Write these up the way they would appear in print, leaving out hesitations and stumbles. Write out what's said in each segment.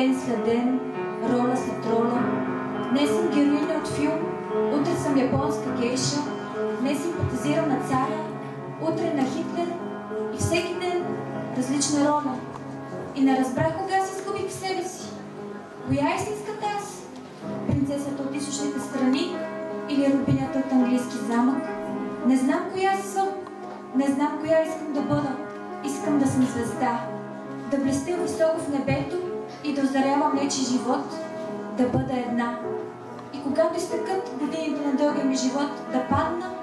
ден след ден, роля след роля. Днес съм героиня от филм, утре съм японска гейша, днес симпатизирам на царя, утре на Хитлер и всеки ден различна роля. И не разбрах кога се изгубих в себе си. Коя е истинската аз? Принцесата от източните страни или рубинята от английски замък? Не знам коя съм, не знам коя искам да бъда. Искам да съм звезда, да блестя високо в небето и да озарявам нечи живот, да бъда една. И когато изтекат годините на дългия ми живот, да падна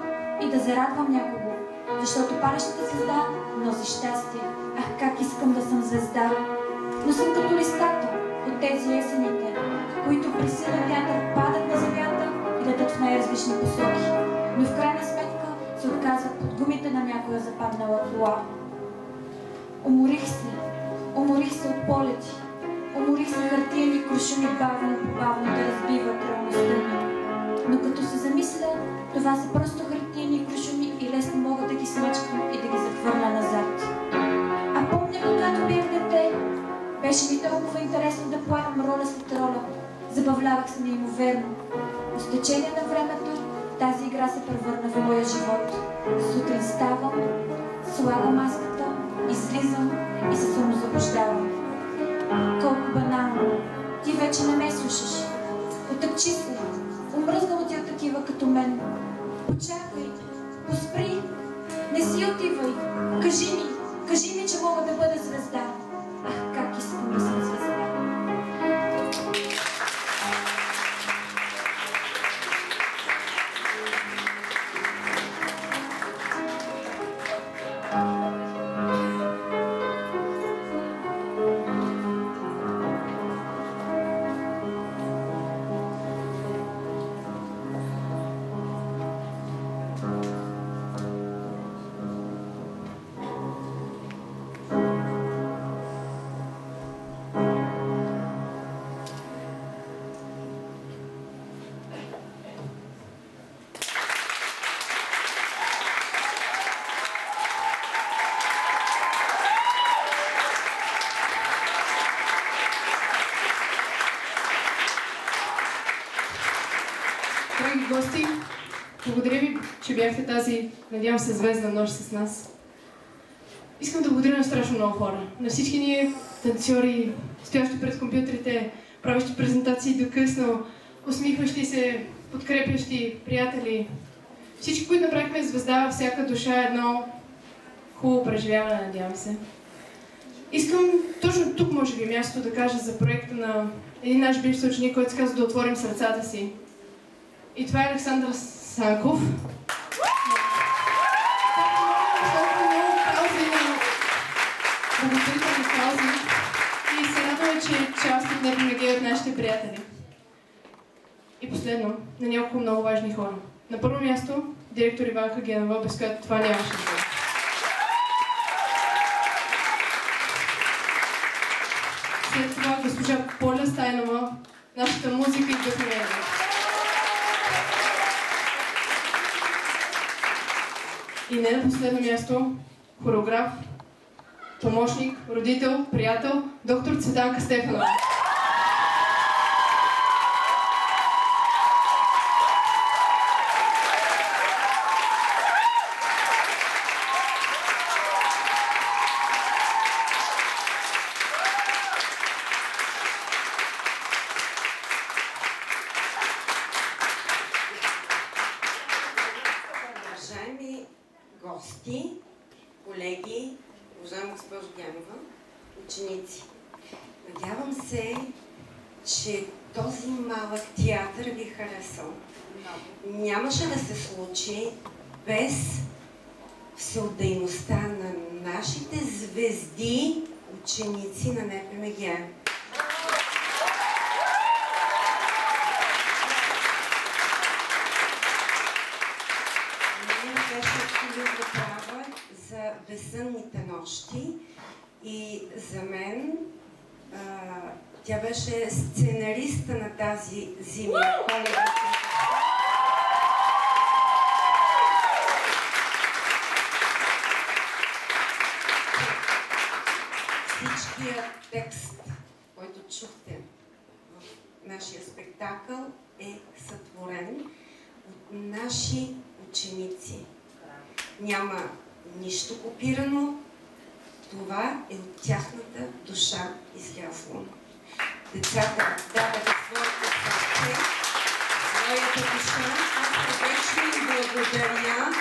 и да зарадвам някого, защото палещата звезда носи щастие. Ах, как искам да съм звезда! Но съм като листата от тези есените, които при силен вятър падат на земята и летят в най-различни посоки, но в крайна сметка се отказват под гумите на някоя западнала кола. Уморих се от полети, уморих се хартиени куршуми бавно да разбиват реалността ми. Но като се замисля, това са просто хартиени куршуми и лесно мога да ги смъчкам и да ги захвърля назад. А помня, когато бях дете, беше ми толкова интересно да поемам роля след роля. Забавлявах се неимоверно. Но с течение на времето тази игра се превърна в моя живот. Сутрин ставам, слагам маската, излизам и се самозаблуждавам. Колко банално! Ти вече не ме слушаш. Отъкчи се. Омръзнало ти от такива като мен. Почакай, поспри, не си отивай. Кажи ми, че мога да бъда звезда. Ах, как искам да съм звезда. Драги гости, благодаря ви, че бяхте тази, надявам се, звездна нощ с нас. Искам да благодаря на страшно много хора. На всички ние танцори, стоящи пред компютрите, правещи презентации до късно, усмихващи се, подкрепящи приятели. Всички, които направихме звезда във всяка душа, едно хубаво преживяване, надявам се. Искам точно тук, може би, място да кажа за проекта на един наш бивш съученик, който се казва "Да отворим сърцата си". И това е Александър Санков. Благотворителни каузи. И се радваме, че част от него е от нашите приятели. И последно, на няколко много важни хора. На първо място, директор Иванка Генова, без която това нямаше да бъде. След това госпожа Поля Стайнова, нашата музика и вдъхновение. И не на последно място, хореограф, помощник, родител, приятел, доктор Цветанка Стефанова. Уважаеми гости, колеги, уважаема госпожо Генова, ученици, надявам се, че този малък театър ви харесал. Нямаше да се случи без всеотдайността на нашите звезди, ученици на НПМГ. За безсънните нощи и за мен тя беше сценариста на тази зима. Всичкият текст, който чухте наши ученици. Няма нищо копирано. Това е от тяхната душа излязло. Децата дават своето сърце, своята душа. Аз сърдечно им благодаря